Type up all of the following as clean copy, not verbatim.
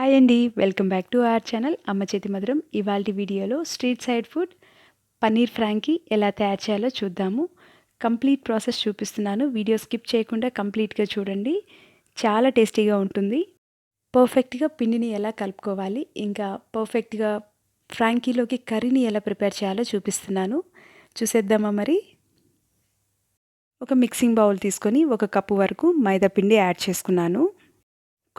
Hi అండి, welcome back to our channel అమ్మ చేతి మధురం. ఇవాల్టి వీడియోలో street side food paneer Frankie ఎలా తయారు చేయాలో చూద్దాము. కంప్లీట్ ప్రాసెస్ చూపిస్తున్నాను. వీడియో స్కిప్ చేయకుండా కంప్లీట్గా చూడండి. చాలా టేస్టీగా ఉంటుంది. పర్ఫెక్ట్గా పిండిని ఎలా కలుపుకోవాలి, ఇంకా పర్ఫెక్ట్గా ఫ్రాంకీలోకి కర్రీని ఎలా ప్రిపేర్ చేయాలో చూపిస్తున్నాను. చూసేద్దామా మరి. ఒక మిక్సింగ్ బౌల్ తీసుకొని 1 కప్పు వరకు మైదా పిండి యాడ్ చేసుకున్నాను.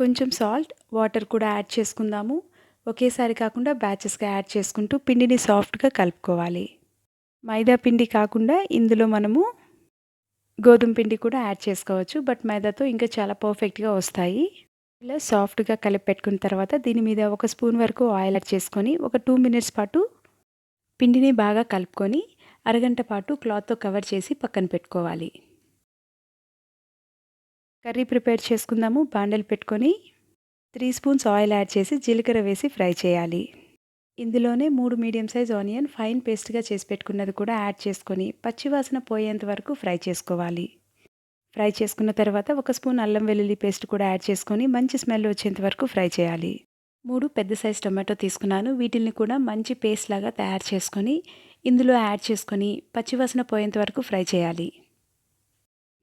కొంచెం సాల్ట్, వాటర్ కూడా యాడ్ చేసుకుందాము. ఒకేసారి కాకుండా బ్యాచెస్గా యాడ్ చేసుకుంటూ పిండిని సాఫ్ట్గా కలుపుకోవాలి. మైదా పిండి కాకుండా ఇందులో మనము గోధుమ పిండి కూడా యాడ్ చేసుకోవచ్చు, బట్ మైదాతో ఇంకా చాలా పర్ఫెక్ట్గా వస్తాయి. ఇలా సాఫ్ట్గా కలిపి పెట్టుకున్న తర్వాత దీని మీద 1 స్పూన్ వరకు ఆయిల్ యాడ్ చేసుకొని ఒక 2 మినిట్స్ పాటు పిండిని బాగా కలుపుకొని అరగంట పాటు క్లాత్తో కవర్ చేసి పక్కన పెట్టుకోవాలి. కర్రీ ప్రిపేర్ చేసుకుందాము. బాండలు పెట్టుకొని 3 స్పూన్స్ ఆయిల్ యాడ్ చేసి జీలకర్ర వేసి ఫ్రై చేయాలి. ఇందులోనే 3 మీడియం సైజ్ ఆనియన్ ఫైన్ పేస్ట్గా చేసి పెట్టుకున్నది కూడా యాడ్ చేసుకొని పచ్చివాసన పోయేంత వరకు ఫ్రై చేసుకోవాలి. ఫ్రై చేసుకున్న తర్వాత 1 స్పూన్ అల్లం వెల్లుల్లి పేస్ట్ కూడా యాడ్ చేసుకొని మంచి స్మెల్ వచ్చేంత వరకు ఫ్రై చేయాలి. 3 పెద్ద సైజ్ టొమాటో తీసుకున్నాను. వీటిని కూడా మంచి పేస్ట్ లాగా తయారు చేసుకొని ఇందులో యాడ్ చేసుకొని పచ్చివాసన పోయేంత వరకు ఫ్రై చేయాలి.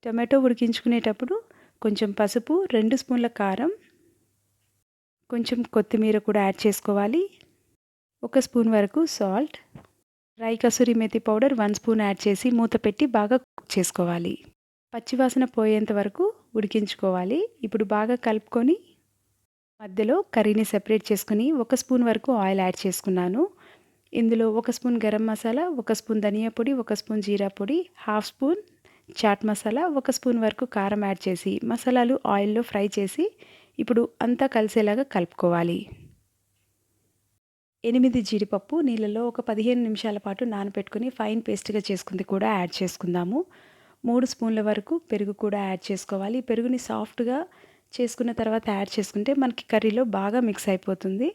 టొమాటో ఉడికించుకునేటప్పుడు కొంచెం పసుపు, 2 స్పూన్ల కారం, కొంచెం కొత్తిమీర కూడా యాడ్ చేసుకోవాలి. 1 స్పూన్ వరకు salt, dry kasuri methi powder 1 spoon add చేసి మూత పెట్టి బాగా కుక్ చేసుకోవాలి. పచ్చివాసన పోయేంత వరకు ఉడికించుకోవాలి. ఇప్పుడు బాగా కలుపుకొని మధ్యలో కర్రీని సెపరేట్ చేసుకుని 1 స్పూన్ వరకు ఆయిల్ యాడ్ చేసుకున్నాను. ఇందులో 1 స్పూన్ గరం మసాలా, 1 స్పూన్ ధనియా పొడి, 1 స్పూన్ జీరా పొడి, half spoon chaat masala, 1 spoon వరకు కారం యాడ్ చేసి మసాలాలు ఆయిల్లో ఫ్రై చేసి ఇప్పుడు అంతా కలిసేలాగా కలుపుకోవాలి. 8 జీడిపప్పు నీళ్ళలో ఒక 15 నిమిషాల పాటు నానబెట్టుకొని ఫైన్ పేస్ట్గా చేసుకుంది కూడా యాడ్ చేసుకుందాము. 3 స్పూన్ల వరకు పెరుగు కూడా యాడ్ చేసుకోవాలి. పెరుగుని సాఫ్ట్గా చేసుకున్న తర్వాత యాడ్ చేసుకుంటే మనకి కర్రీలో బాగా మిక్స్ అయిపోతుంది.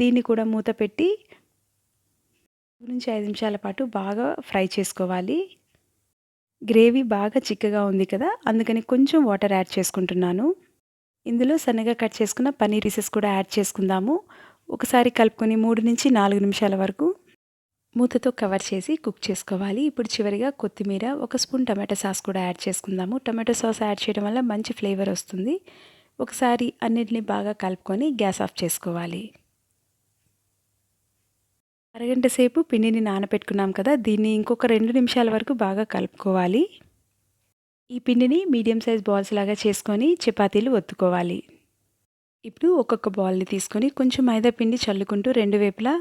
దీన్ని కూడా మూత పెట్టి 5 నిమిషాల పాటు బాగా ఫ్రై చేసుకోవాలి. గ్రేవీ బాగా చిక్కగా ఉంది కదా, అందుకని కొంచెం వాటర్ యాడ్ చేసుకుంటున్నాను. ఇందులో సన్నగా కట్ చేసుకున్న పన్నీర్ పీసెస్ కూడా యాడ్ చేసుకుందాము. ఒకసారి కలుపుకొని 3 నుంచి 4 నిమిషాల వరకు మూతతో కవర్ చేసి కుక్ చేసుకోవాలి. ఇప్పుడు చివరిగా కొత్తిమీర, 1 స్పూన్ టమాటో సాస్ కూడా యాడ్ చేసుకుందాము. టమాటో సాస్ యాడ్ చేయడం వల్ల మంచి ఫ్లేవర్ వస్తుంది. ఒకసారి అన్నిటిని బాగా కలుపుకొని గ్యాస్ ఆఫ్ చేసుకోవాలి. అరగంట సేపు పిండిని నానబెట్టుకున్నాం కదా, దీన్ని ఇంకొక 2 నిమిషాల వరకు బాగా కలుపుకోవాలి. ఈ పిండిని మీడియం సైజ్ బాల్స్ లాగా చేసుకొని చపాతీలు ఒత్తుకోవాలి. ఇప్పుడు ఒక్కొక్క బాల్ని తీసుకొని కొంచెం మైదా పిండి చల్లుకుంటూ 2 వైపులా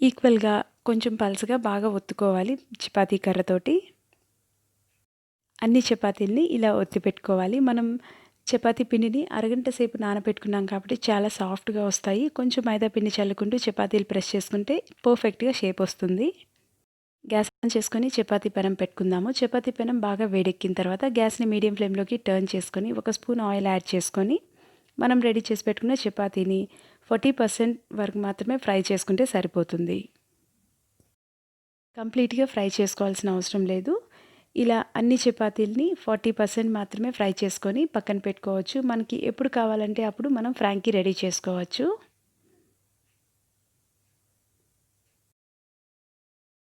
ఈక్వల్గా కొంచెం పల్చగా బాగా ఒత్తుకోవాలి. చపాతీ కర్రతోటి అన్ని చపాతీల్ని ఇలా ఒత్తి పెట్టుకోవాలి. మనం చపాతీ పిండిని అరగంట సేపు నానబెట్టుకున్నాం కాబట్టి చాలా సాఫ్ట్గా వస్తాయి. కొంచెం మైదా పిండి చల్లుకుంటూ చపాతీలు ప్రెస్ చేసుకుంటే పర్ఫెక్ట్గా షేప్ వస్తుంది. గ్యాస్ ఆన్ చేసుకొని చపాతీ పెనం పెట్టుకుందాము. చపాతీ పెనం బాగా వేడెక్కిన తర్వాత గ్యాస్ని మీడియం ఫ్లేమ్లోకి టర్న్ చేసుకొని 1 స్పూన్ ఆయిల్ యాడ్ చేసుకొని మనం రెడీ చేసి పెట్టుకున్న చపాతీని 40% వరకు మాత్రమే ఫ్రై చేసుకుంటే సరిపోతుంది. కంప్లీట్గా ఫ్రై చేసుకోవాల్సిన అవసరం లేదు. ఇలా అన్ని చపాతీలని 40% మాత్రమే ఫ్రై చేసుకొని పక్కన పెట్టుకోవచ్చు. మనకి ఎప్పుడు కావాలంటే అప్పుడు మనం ఫ్రాంకీ రెడీ చేసుకోవచ్చు.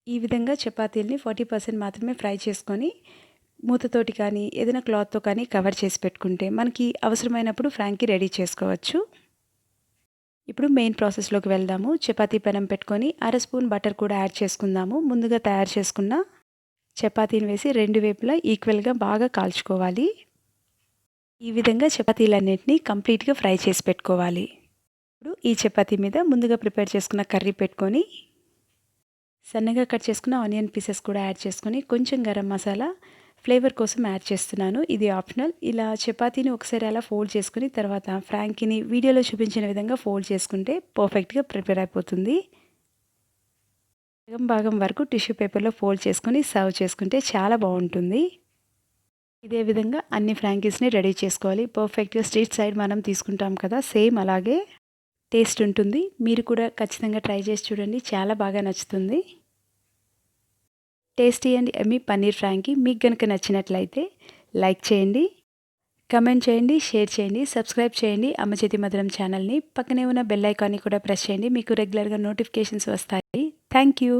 ఈ విధంగా చపాతీలని 40% మాత్రమే ఫ్రై చేసుకొని మూతతోటి కానీ ఏదైనా క్లాత్తో కానీ కవర్ చేసి పెట్టుకుంటే మనకి అవసరమైనప్పుడు ఫ్రాంకీ రెడీ చేసుకోవచ్చు. ఇప్పుడు మెయిన్ ప్రాసెస్లోకి వెళ్దాము. చపాతీ పెనం పెట్టుకొని 1/2 స్పూన్ బటర్ కూడా యాడ్ చేసుకుందాము. ముందుగా తయారు చేసుకున్న చపాతీని వేసి 2 వైపులా ఈక్వల్గా బాగా కాల్చుకోవాలి. ఈ విధంగా చపాతీలన్నింటినీ కంప్లీట్గా ఫ్రై చేసి పెట్టుకోవాలి. ఇప్పుడు ఈ చపాతీ మీద ముందుగా ప్రిపేర్ చేసుకున్న కర్రీ పెట్టుకొని సన్నగా కట్ చేసుకున్న ఆనియన్ పీసెస్ కూడా యాడ్ చేసుకొని కొంచెం గరం మసాలా ఫ్లేవర్ కోసం యాడ్ చేస్తున్నాను. ఇది ఆప్షనల్. ఇలా చపాతీని ఒకసారి అలా ఫోల్డ్ చేసుకుని తర్వాత ఫ్రాంకీని వీడియోలో చూపించిన విధంగా ఫోల్డ్ చేసుకుంటే పర్ఫెక్ట్గా ప్రిపేర్ అయిపోతుంది. సగం భాగం వరకు టిష్యూ పేపర్లో ఫోల్డ్ చేసుకొని సర్వ్ చేసుకుంటే చాలా బాగుంటుంది. ఇదే విధంగా అన్ని ఫ్రాంకీస్ని రెడీ చేసుకోవాలి. పర్ఫెక్ట్గా స్ట్రీట్ సైడ్ మనం తీసుకుంటాం కదా, సేమ్ అలాగే టేస్ట్ ఉంటుంది. మీరు కూడా ఖచ్చితంగా ట్రై చేసి చూడండి, చాలా బాగా నచ్చుతుంది. Tasty and yummy paneer Frankie మీకు కనుక నచ్చినట్లయితే లైక్ చేయండి, కమెంట్ చేయండి, షేర్ చేయండి, సబ్స్క్రైబ్ చేయండి అమ్మ చేతి మధురం ఛానల్ని. పక్కనే ఉన్న బెల్ ఐకాన్ని కూడా ప్రెస్ చేయండి. మీకు రెగ్యులర్గా నోటిఫికేషన్స్ వస్తాయి. Thank you.